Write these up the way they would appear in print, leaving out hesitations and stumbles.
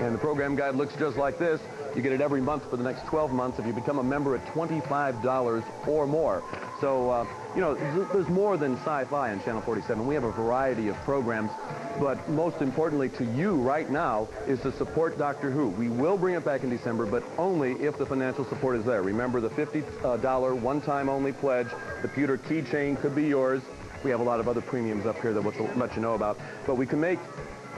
And the program guide looks just like this. You get it every month for the next 12 months if you become a member at $25 or more. So, you know, there's more than sci-fi on Channel 47. We have a variety of programs. But most importantly to you right now is to support Doctor Who. We will bring it back in December, but only if the financial support is there. Remember the $50 one-time only pledge. The pewter keychain could be yours. We have a lot of other premiums up here that we'll let you know about. But we can make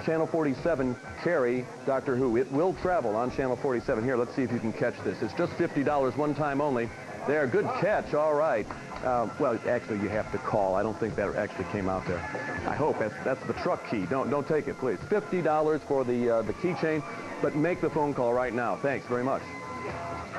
Channel 47 carry Doctor Who. It will travel on Channel 47. Here, let's see if you can catch this. It's just $50 one time only. There, good catch, all right. Well, actually, you have to call. I don't think that actually came out there. I hope that's the truck key. Don't take it, please. $50 for the keychain, but make the phone call right now. Thanks very much.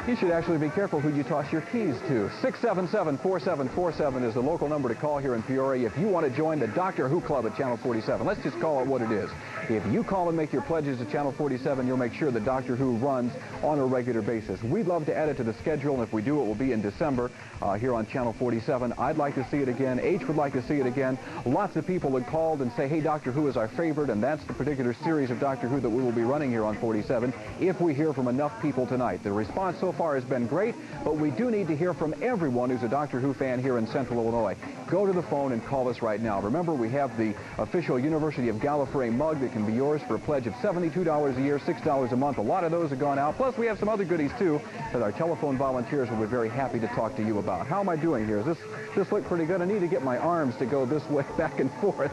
You should actually be careful who you toss your keys to. 677-4747 is the local number to call here in Peoria if you want to join the Doctor Who Club at Channel 47. Let's just call it what it is. If you call and make your pledges to Channel 47, you'll make sure that Doctor Who runs on a regular basis. We'd love to add it to the schedule, and if we do, it will be in December here on Channel 47. I'd like to see it again. H would like to see it again. Lots of people had called and say, hey, Doctor Who is our favorite, and that's the particular series of Doctor Who that we will be running here on 47 if we hear from enough people tonight. The response so far has been great, but we do need to hear from everyone who's a Doctor Who fan here in Central Illinois. Go to the phone and call us right now. Remember, we have the official University of Gallifrey mug that can be yours for a pledge of $72 a year, $6 a month. A lot of those have gone out. Plus, we have some other goodies, too, that our telephone volunteers will be very happy to talk to you about. How am I doing here? Does this look pretty good? I need to get my arms to go this way, back and forth.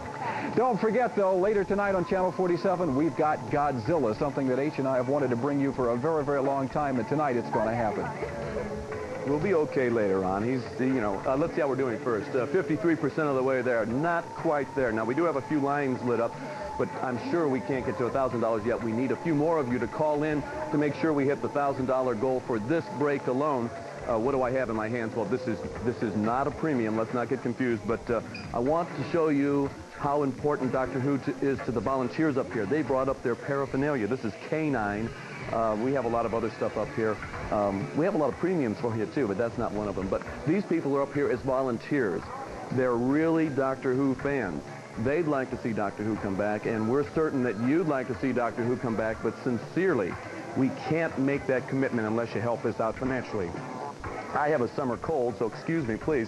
Don't forget, though, later tonight on Channel 47, we've got Godzilla, something that H and I have wanted to bring you for a very, very long time, and tonight it's going to happen. We'll be okay later on. He's, you know, let's see how we're doing first. 53% of the way there. Not quite there. Now, we do have a few lines lit up, but I'm sure we can't get to $1,000 yet. We need a few more of you to call in to make sure we hit the $1,000 goal for this break alone. What do I have in my hands? Well, this is not a premium. Let's not get confused, but I want to show you how important Doctor Who is to the volunteers up here. They brought up their paraphernalia. This is K9. We have a lot of other stuff up here. We have a lot of premiums for you, too, but that's not one of them. But these people are up here as volunteers. They're really Doctor Who fans. They'd like to see Doctor Who come back, and we're certain that you'd like to see Doctor Who come back, but sincerely, we can't make that commitment unless you help us out financially. I have a summer cold, so excuse me, please.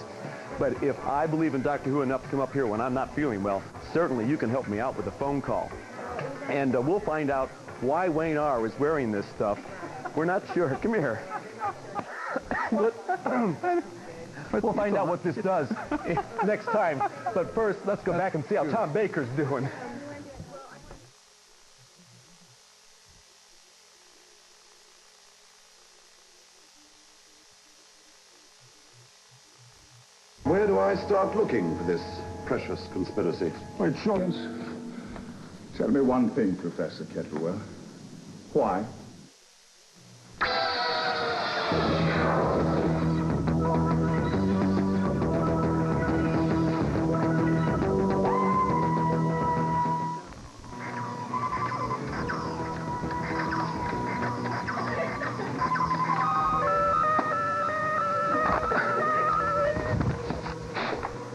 But if I believe in Doctor Who enough to come up here when I'm not feeling well, certainly you can help me out with a phone call. And we'll find out why Wayne R. is wearing this stuff. We're not sure. Come here. We'll find out what this does next time. But first, let's go back and see how Tom Baker's doing. Where do I start looking for this precious conspiracy? Wait, Shorts. Tell me one thing, Professor Kettlewell. Why?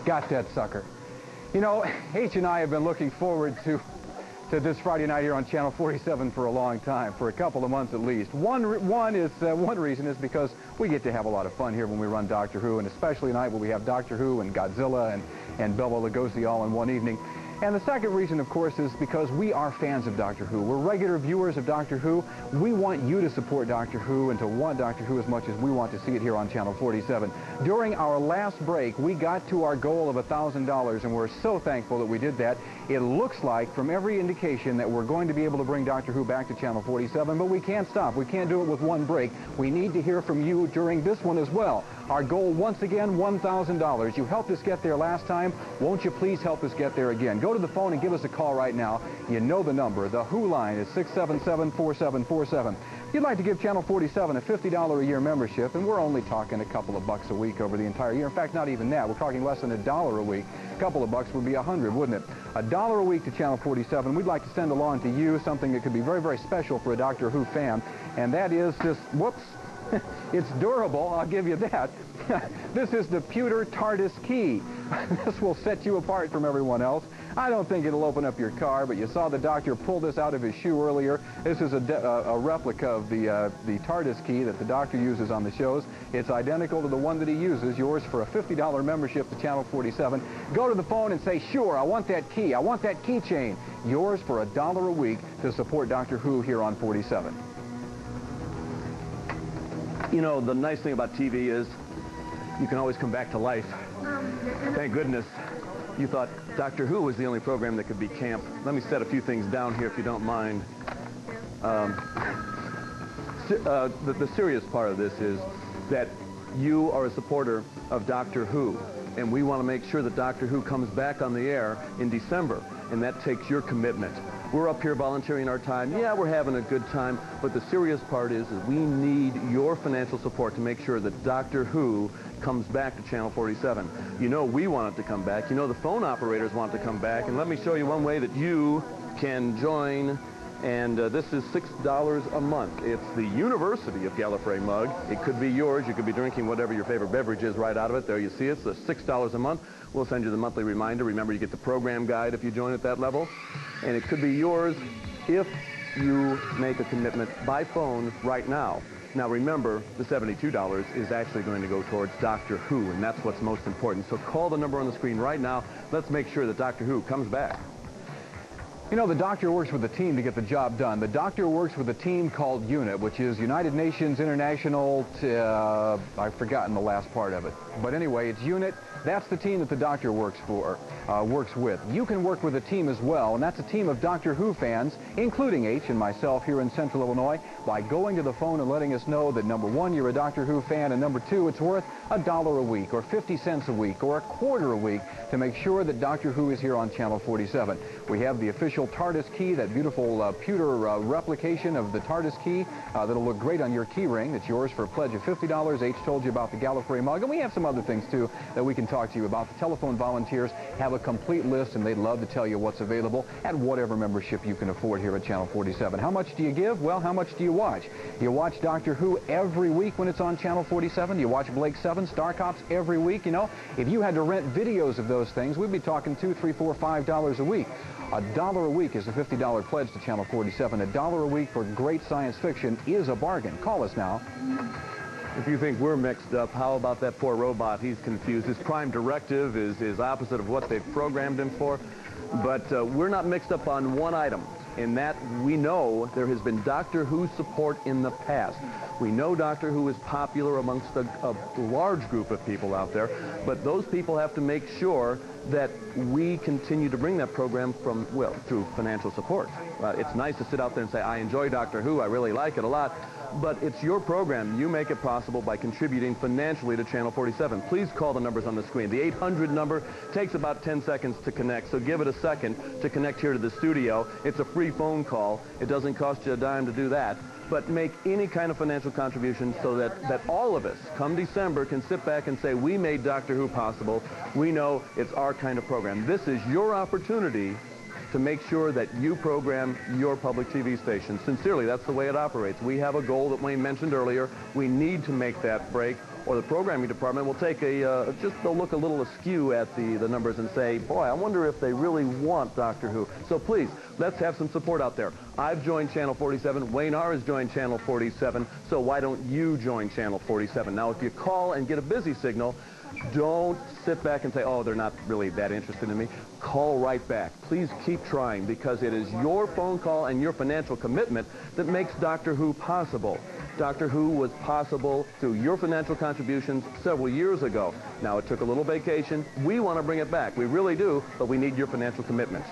Got that sucker. You know, H and I have been looking forward to this Friday night here on Channel 47 for a long time, for a couple of months at least. One reason is because we get to have a lot of fun here when we run Doctor Who, and especially tonight when we have Doctor Who and Godzilla and Bela Lugosi all in one evening. And the second reason, of course, is because we are fans of Doctor Who. We're regular viewers of Doctor Who. We want you to support Doctor Who and to want Doctor Who as much as we want to see it here on Channel 47. During our last break, we got to our goal of $1,000, and we're so thankful that we did that. It looks like, from every indication, that we're going to be able to bring Doctor Who back to Channel 47, but we can't stop. We can't do it with one break. We need to hear from you during this one as well. Our goal, once again, $1,000. You helped us get there last time. Won't you please help us get there again? Go to the phone and give us a call right now. You know the number. The Who line is 677-4747. If you'd like to give Channel 47 a $50 a year membership, and we're only talking a couple of bucks a week over the entire year. In fact, not even that. We're talking less than $1 a week. A couple of bucks would be 100, wouldn't it? $1 a week to Channel 47. We'd like to send along to you something that could be very, very special for a Doctor Who fan, and that is this, whoops, it's durable, I'll give you that. This is the pewter TARDIS key. This will set you apart from everyone else. I don't think it'll open up your car, but you saw the doctor pull this out of his shoe earlier. This is a replica of the TARDIS key that the doctor uses on the shows. It's identical to the one that he uses, yours for a $50 membership to Channel 47. Go to the phone and say, sure, I want that key. I want that keychain. Yours for $1 a week to support Doctor Who here on 47. You know, the nice thing about TV is you can always come back to life. Thank goodness you thought Doctor Who was the only program that could be camp. Let me set a few things down here if you don't mind. The serious part of this is that you are a supporter of Doctor Who, and we want to make sure that Doctor Who comes back on the air in December, and that takes your commitment. We're up here volunteering our time. Yeah, we're having a good time, but the serious part is we need your financial support to make sure that Doctor Who comes back to Channel 47. You know we want it to come back. You know the phone operators want it to come back. And let me show you one way that you can join. And this is $6 a month. It's the University of Gallifrey mug. It could be yours. You could be drinking whatever your favorite beverage is right out of it. There you see it. It's $6 a month. We'll send you the monthly reminder. Remember, you get the program guide if you join at that level. And it could be yours if you make a commitment by phone right now. Now remember, the $72 is actually going to go towards Doctor Who, and that's what's most important. So call the number on the screen right now. Let's make sure that Doctor Who comes back. You know, the doctor works with a team to get the job done. The doctor works with a team called UNIT, which is United Nations International, I've forgotten the last part of it. But anyway, it's UNIT. That's the team that the doctor works with. You can work with a team as well, and that's a team of Doctor Who fans, including H and myself here in Central Illinois, by going to the phone and letting us know that, number one, you're a Doctor Who fan, and number two, it's worth $1 a week, or 50 cents a week, or a quarter a week to make sure that Doctor Who is here on Channel 47. We have the official TARDIS key, that beautiful pewter replication of the TARDIS key that'll look great on your key ring. That's yours for a pledge of $50. H told you about the Gallifrey mug, and we have some other things, too, that we can talk to you about. The telephone volunteers have a complete list, and they'd love to tell you what's available at whatever membership you can afford here at Channel 47. How much do you give? Well, how much do you watch? You watch Doctor Who every week when it's on Channel 47. You watch Blake 7, Star Cops every week. You know, if you had to rent videos of those things, we'd be talking $2, $3, $4, $5 a week. $1 a week is a $50 pledge to Channel 47. $1 a week for great science fiction is a bargain. Call us now. If you think we're mixed up, how about that poor robot? He's confused. His prime directive is opposite of what they've programmed him for. But we're not mixed up on one item, in that we know there has been Doctor Who support in the past. We know Doctor Who is popular amongst a large group of people out there, but those people have to make sure that we continue to bring that program through financial support. It's nice to sit out there and say, I enjoy Doctor Who, I really like it a lot, but it's your program. You make it possible by contributing financially to Channel 47. Please call the numbers on the screen. The 800 number takes about 10 seconds to connect, so give it a second to connect here to the studio. It's a free phone call. It doesn't cost you a dime to do that. But make any kind of financial contribution so that all of us, come December, can sit back and say, we made Doctor Who possible. We know it's our kind of program. This is your opportunity to make sure that you program your public TV station. Sincerely, that's the way it operates. We have a goal that Wayne mentioned earlier. We need to make that break, or the programming department will take they'll look a little askew at the numbers and say, boy, I wonder if they really want Doctor Who. So please, let's have some support out there. I've joined Channel 47. Wayne R. has joined Channel 47. So why don't you join Channel 47? Now, if you call and get a busy signal, don't sit back and say, oh, they're not really that interested in me. Call right back. Please keep trying, because it is your phone call and your financial commitment that makes Doctor Who possible. Doctor Who was possible through your financial contributions several years ago. Now, it took a little vacation. We want to bring it back. We really do, but we need your financial commitment.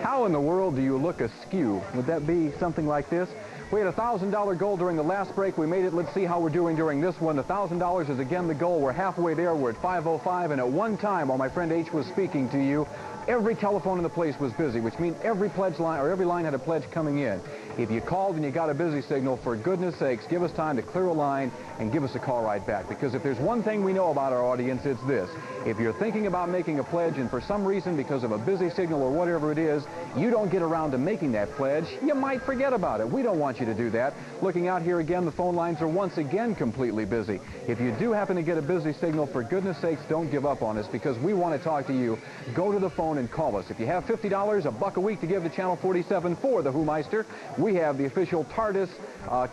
How in the world do you look askew? Would that be something like this? We had a $1,000 goal during the last break. We made it. Let's see how we're doing during this one. The $1,000 is again the goal. We're halfway there. We're at 5:05, and at one time, while my friend H was speaking to you, every telephone in the place was busy, which means every pledge line, or every line had a pledge coming in. If you called and you got a busy signal, for goodness sakes, give us time to clear a line and give us a call right back. Because if there's one thing we know about our audience, it's this. If you're thinking about making a pledge and for some reason, because of a busy signal or whatever it is, you don't get around to making that pledge, you might forget about it. We don't want you to do that. Looking out here again, the phone lines are once again completely busy. If you do happen to get a busy signal, for goodness sakes, don't give up on us, because we want to talk to you. Go to the phone and call us. If you have $50, $1 a week to give to Channel 47 for the Who Meister, we have the official TARDIS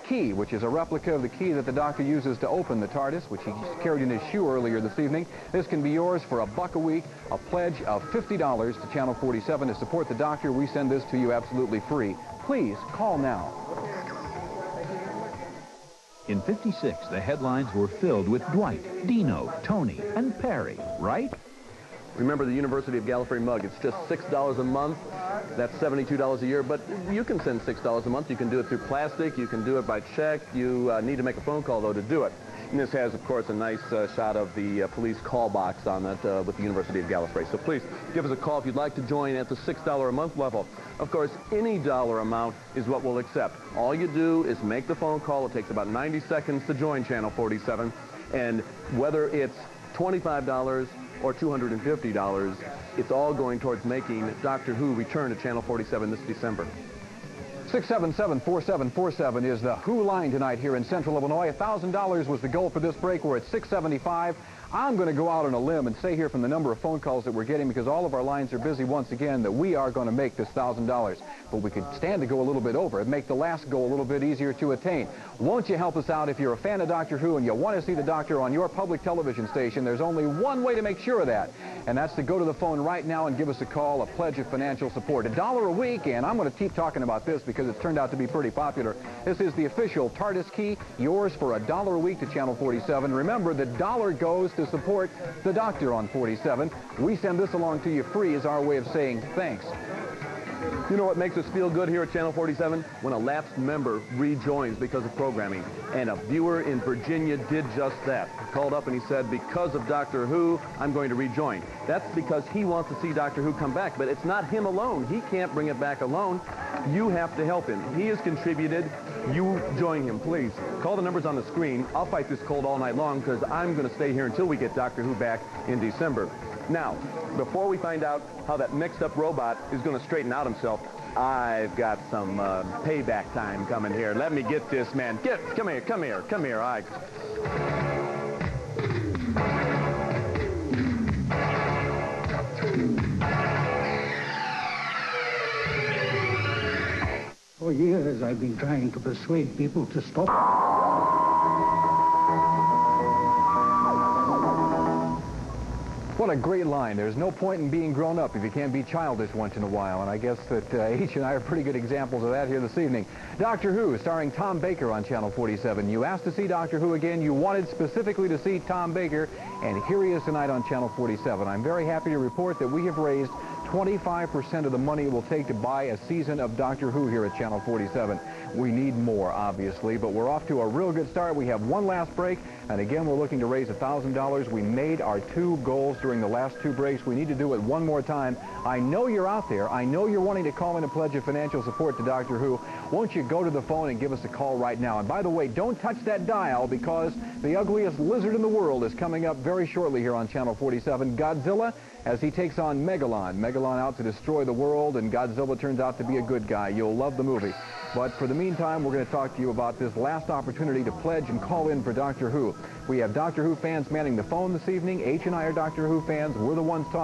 key, which is a replica of the key that the doctor uses to open the TARDIS, which he carried in his shoe earlier this evening. This can be yours for $1 a week, a pledge of $50 to Channel 47 to support the doctor. We send this to you absolutely free. Please call now. In '56, the headlines were filled with Dwight, Dino, Tony, and Perry, right? Remember the University of Gallifrey mug. It's just $6 a month. That's $72 a year, but you can send $6 a month. You can do it through plastic. You can do it by check. You need to make a phone call, though, to do it. And this has, of course, a nice shot of the police call box on it with the University of Gallifrey. So please give us a call if you'd like to join at the $6 a month level. Of course, any dollar amount is what we'll accept. All you do is make the phone call. It takes about 90 seconds to join Channel 47. And whether it's $25 or $250, it's all going towards making Doctor Who return to Channel 47 this December. 677-4747 is the Who line tonight here in Central Illinois. $1,000 was the goal for this break. We're at $675. I'm going to go out on a limb and say here from the number of phone calls that we're getting, because all of our lines are busy once again, that we are going to make this $1,000. But we could stand to go a little bit over and make the last goal a little bit easier to attain. Won't you help us out? If you're a fan of Doctor Who and you want to see the doctor on your public television station, there's only one way to make sure of that, and that's to go to the phone right now and give us a call, a pledge of financial support. $1 a week, and I'm going to keep talking about this because it's turned out to be pretty popular. This is the official TARDIS key, yours for $1 a week to Channel 47. Remember, the dollar goes to support the doctor on 47. We send this along to you free as our way of saying thanks. You know what makes us feel good here at Channel 47? When a lapsed member rejoins because of programming. And a viewer in Virginia did just that. He called up and he said, because of Doctor Who, I'm going to rejoin. That's because he wants to see Doctor Who come back. But it's not him alone. He can't bring it back alone. You have to help him. He has contributed. You join him, please. Call the numbers on the screen. I'll fight this cold all night long because I'm going to stay here until we get Doctor Who back in December. Now, before we find out how that mixed-up robot is going to straighten out himself, I've got some payback time coming here. Let me get this man. Come here. For years, I've been trying to persuade people to stop. What a great line. There's no point in being grown up if you can't be childish once in a while, and I guess that H and I are pretty good examples of that here this evening. Doctor Who, starring Tom Baker on Channel 47. You asked to see Doctor Who again. You wanted specifically to see Tom Baker, and here he is tonight on Channel 47. I'm very happy to report that we have raised 25% of the money it will take to buy a season of Doctor Who here at Channel 47. We need more, obviously, but we're off to a real good start. We have one last break, and again, we're looking to raise $1,000. We made our 2 goals during the last 2 breaks. We need to do it one more time. I know you're out there. I know you're wanting to call in a pledge of financial support to Doctor Who. Won't you go to the phone and give us a call right now? And by the way, don't touch that dial, because the ugliest lizard in the world is coming up very shortly here on Channel 47. Godzilla, as he takes on Megalon. Megalon out to destroy the world, and Godzilla turns out to be a good guy. You'll love the movie. But for the meantime, we're going to talk to you about this last opportunity to pledge and call in for Doctor Who. We have Doctor Who fans manning the phone this evening. H and I are Doctor Who fans. We're the ones talking.